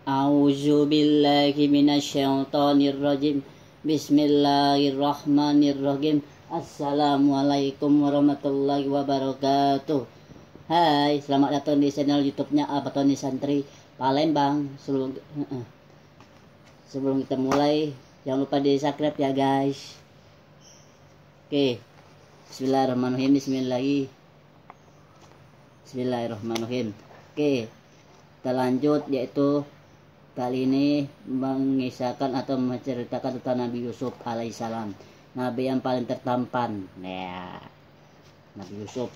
A'udzu billahi minasyaitonir rajim. Bismillahirrahmanirrahim. Assalamualaikum warahmatullahi wabarakatuh. Hai, selamat datang di channel YouTube-nya Abatoni Santri Palembang. Sebelum kita mulai, jangan lupa di subscribe ya guys. Oke. Bismillahirrahmanirrahim. Bismillahirrahmanirrahim. Oke. Kita lanjut, yaitu kali ini mengisahkan atau menceritakan tentang Nabi Yusuf alaihissalam, Nabi yang paling tertampan. Ya, Nabi Yusuf.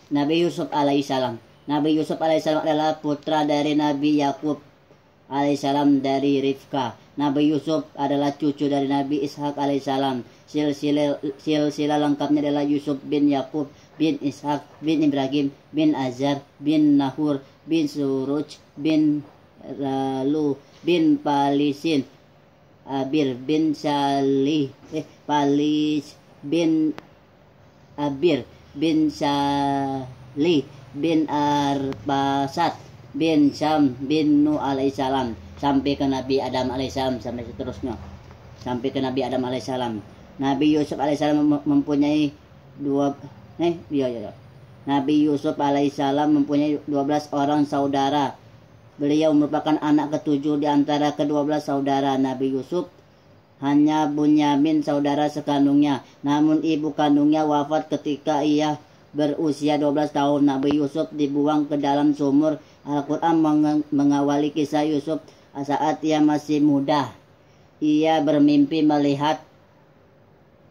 Nabi Yusuf alaihissalam. Nabi Yusuf alaihissalam adalah putra dari Nabi Yakub alaihissalam dari Rifka. Nabi Yusuf adalah cucu dari Nabi Ishak alaihissalam. Silsilah lengkapnya adalah Yusuf bin Yakub bin Ishak bin Ibrahim bin Azar bin Nahur bin Suruj bin Ralu bin Palisin Abir bin Palis bin Abir bin Salih bin Arpasat bin Syam bin Nuh alaihissalam sampai ke Nabi Adam alaihissalam, sampai seterusnya sampai ke Nabi Adam alaihissalam. Nabi Yusuf alaihissalam mempunyai Nabi Yusuf alaihissalam mempunyai 12 orang saudara. Beliau merupakan anak ketujuh di antara ke-12 saudara Nabi Yusuf. Hanya Bunyamin saudara sekandungnya, namun ibu kandungnya wafat ketika ia berusia 12 tahun. Nabi Yusuf dibuang ke dalam sumur. Al-Quran mengawali kisah Yusuf saat ia masih muda. Ia bermimpi melihat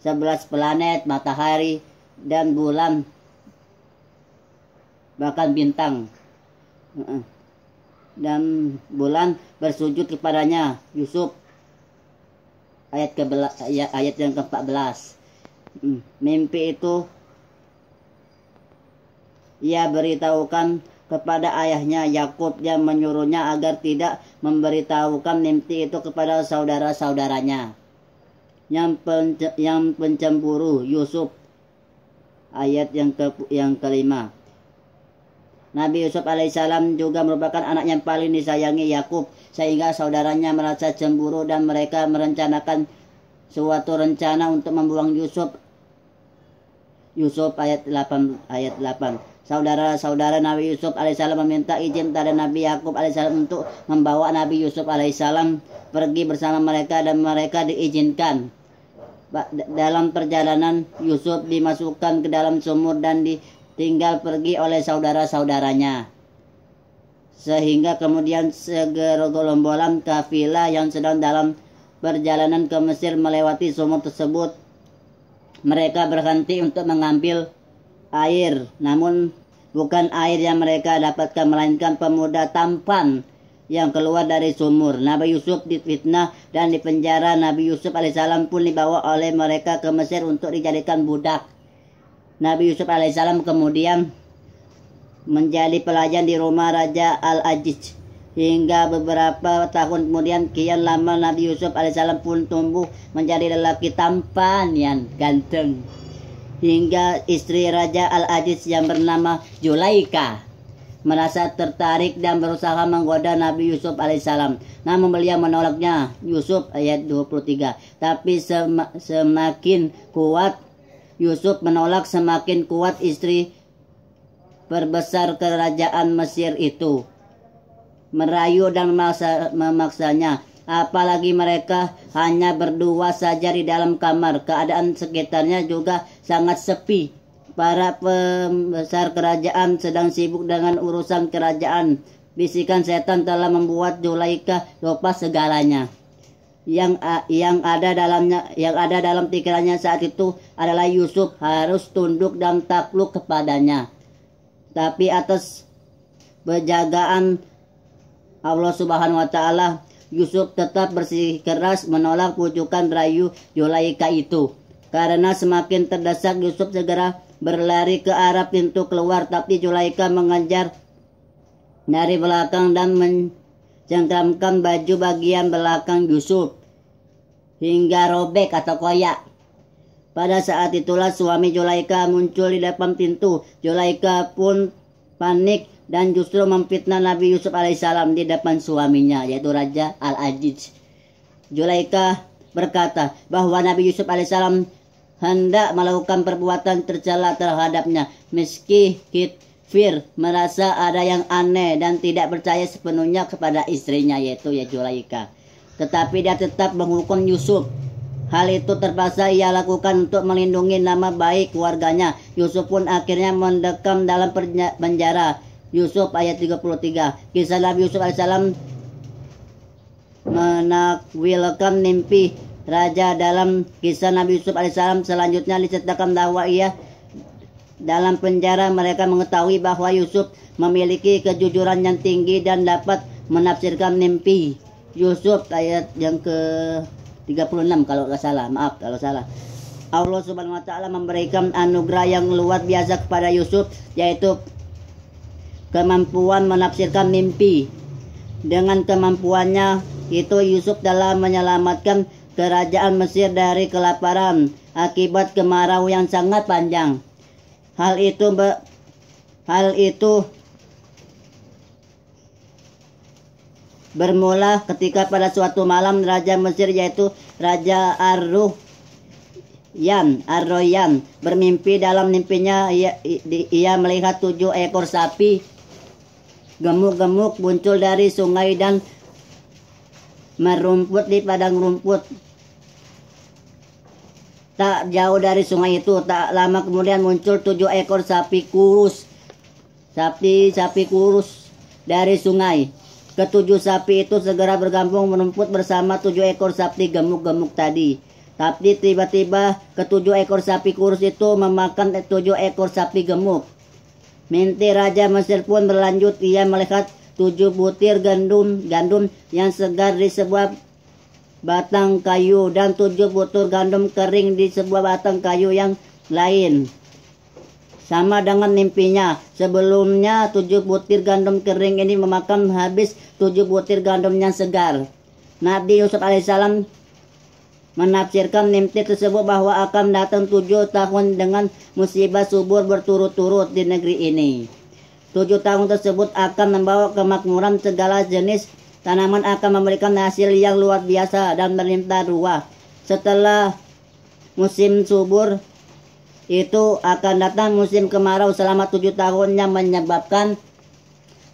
11 planet, matahari, dan bulan, bahkan bintang. Dan bulan bersujud kepadanya. Yusuf ayat yang ke-14. Mimpi itu ia beritahukan kepada ayahnya Yakub yang menyuruhnya agar tidak memberitahukan mimpi itu kepada saudara-saudaranya yang pencemburu. Yusuf ayat yang kelima. Nabi Yusuf alaihissalam juga merupakan anak yang paling disayangi Yakub, sehingga saudaranya merasa cemburu dan mereka merencanakan suatu rencana untuk membuang Yusuf. Yusuf ayat 8. Saudara-saudara Nabi Yusuf alaihissalam meminta izin pada Nabi Yakub alaihissalam untuk membawa Nabi Yusuf alaihissalam pergi bersama mereka, dan mereka diizinkan. Dalam perjalanan, Yusuf dimasukkan ke dalam sumur dan ditinggal pergi oleh saudara-saudaranya. Sehingga kemudian segerombolan kafilah yang sedang dalam perjalanan ke Mesir melewati sumur tersebut. Mereka berhenti untuk mengambil air, namun bukan air yang mereka dapatkan, melainkan pemuda tampan yang keluar dari sumur. Nabi Yusuf difitnah dan dipenjara. Nabi Yusuf alaihissalam pun dibawa oleh mereka ke Mesir untuk dijadikan budak. Nabi Yusuf alaihissalam kemudian menjadi pelayan di rumah Raja Al-Aziz hingga beberapa tahun kemudian. Kian lama Nabi Yusuf alaihissalam pun tumbuh menjadi lelaki tampan yang ganteng, hingga istri Raja Al-Aziz yang bernama Zulaikha merasa tertarik dan berusaha menggoda Nabi Yusuf alaihissalam. Namun beliau menolaknya. Yusuf ayat 23. Tapi semakin kuat Yusuf menolak, semakin kuat istri perbesar kerajaan Mesir itu merayu dan memaksanya. Apalagi mereka hanya berdua saja di dalam kamar. Keadaan sekitarnya juga sangat sepi. Para pembesar kerajaan sedang sibuk dengan urusan kerajaan. Bisikan setan telah membuat Zulaikha lupa segalanya. Yang ada dalam pikirannya saat itu adalah Yusuf harus tunduk dan takluk kepadanya. Tapi atas penjagaan Allah Subhanahu wa taala, Yusuf tetap bersikeras menolak pujukan rayu Zulaikha itu. Karena semakin terdesak, Yusuf segera berlari ke arah pintu keluar, tapi Zulaikha mengejar dari belakang dan mencengkramkan baju bagian belakang Yusuf hingga robek atau koyak. Pada saat itulah suami Zulaikha muncul di depan pintu. Zulaikha pun panik dan justru memfitnah Nabi Yusuf alaihissalam di depan suaminya, yaitu Raja Al-Aziz. Zulaikha berkata bahwa Nabi Yusuf alaihissalam hendak melakukan perbuatan tercela terhadapnya. Meski Fir merasa ada yang aneh dan tidak percaya sepenuhnya kepada istrinya, yaitu Zulaikha, tetapi dia tetap menghukum Yusuf. Hal itu terpaksa ia lakukan untuk melindungi nama baik keluarganya. Yusuf pun akhirnya mendekam dalam penjara. Yusuf ayat 33. Kisah Nabi Yusuf alaihissalam menakwilkan mimpi raja. Dalam kisah Nabi Yusuf alaihissalam selanjutnya diceritakan bahwa ia dalam penjara. Mereka mengetahui bahwa Yusuf memiliki kejujuran yang tinggi dan dapat menafsirkan mimpi. Yusuf ayat yang ke 36 kalau nggak salah, maaf kalau salah. Allah Subhanahu wa taala memberikan anugerah yang luar biasa kepada Yusuf, yaitu kemampuan menafsirkan mimpi. Dengan kemampuannya itu Yusuf telah menyelamatkan kerajaan Mesir dari kelaparan akibat kemarau yang sangat panjang. Hal itu bermula ketika pada suatu malam Raja Mesir, yaitu Raja Ar-Royan bermimpi. Dalam mimpinya ia melihat 7 ekor sapi gemuk-gemuk muncul dari sungai dan merumput di padang rumput tak jauh dari sungai itu. Tak lama kemudian muncul 7 ekor sapi kurus, sapi kurus dari sungai. Ketujuh sapi itu segera bergabung merumput bersama 7 ekor sapi gemuk-gemuk tadi. Tapi tiba-tiba ketujuh ekor sapi kurus itu memakan 7 ekor sapi gemuk. Mimpi Raja Mesir pun berlanjut. Ia melihat 7 butir gandum yang segar di sebuah batang kayu dan 7 butir gandum kering di sebuah batang kayu yang lain. Sama dengan mimpinya sebelumnya, 7 butir gandum kering ini memakan habis 7 butir gandum yang segar. Nabi Yusuf alaihissalam menafsirkan mimpi tersebut bahwa akan datang 7 tahun dengan musibah subur berturut-turut di negeri ini. 7 tahun tersebut akan membawa kemakmuran, segala jenis tanaman akan memberikan hasil yang luar biasa dan melimpah ruah. Setelah musim subur itu akan datang musim kemarau selama 7 tahun yang menyebabkan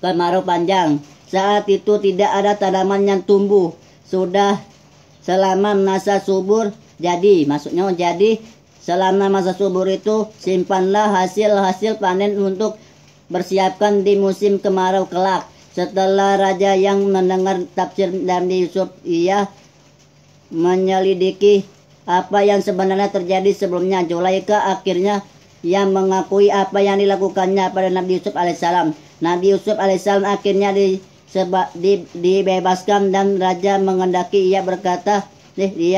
kemarau panjang. Saat itu tidak ada tanaman yang tumbuh. Sudah selama masa subur jadi selama masa subur itu simpanlah hasil panen untuk bersiapkan di musim kemarau kelak. Setelah raja yang mendengar tafsir Nabi Yusuf, ia menyelidiki apa yang sebenarnya terjadi sebelumnya. Zulaikha akhirnya yang mengakui apa yang dilakukannya pada Nabi Yusuf alaihissalam. Nabi Yusuf alaihissalam akhirnya dibebaskan dan raja mengendaki ia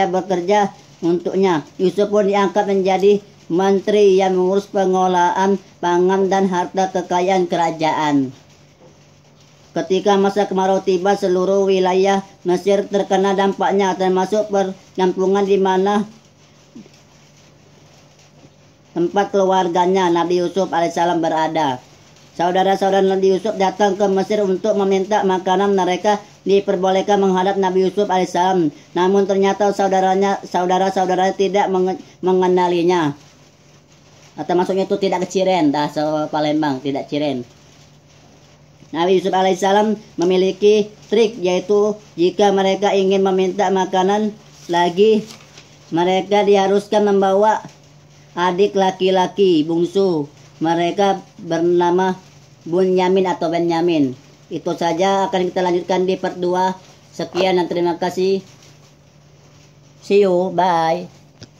bekerja untuknya. Yusuf pun diangkat menjadi menteri yang mengurus pengolahan pangan dan harta kekayaan kerajaan. Ketika masa kemarau tiba, seluruh wilayah Mesir terkena dampaknya, termasuk perkampungan di mana tempat keluarganya Nabi Yusuf alaihissalam berada. Saudara-saudara Nabi Yusuf datang ke Mesir untuk meminta makanan. Mereka diperbolehkan menghadap Nabi Yusuf alaihissalam. Namun ternyata saudara-saudaranya tidak mengenalinya. Atau maksudnya itu tidak keciren, bahasa Palembang, tidak ciren. Nabi Yusuf alaihissalam memiliki trik, yaitu jika mereka ingin meminta makanan lagi, mereka diharuskan membawa adik laki-laki bungsu. Mereka bernama Bunyamin atau Benyamin. Itu saja, akan kita lanjutkan di part 2. Sekian dan terima kasih. See you, bye.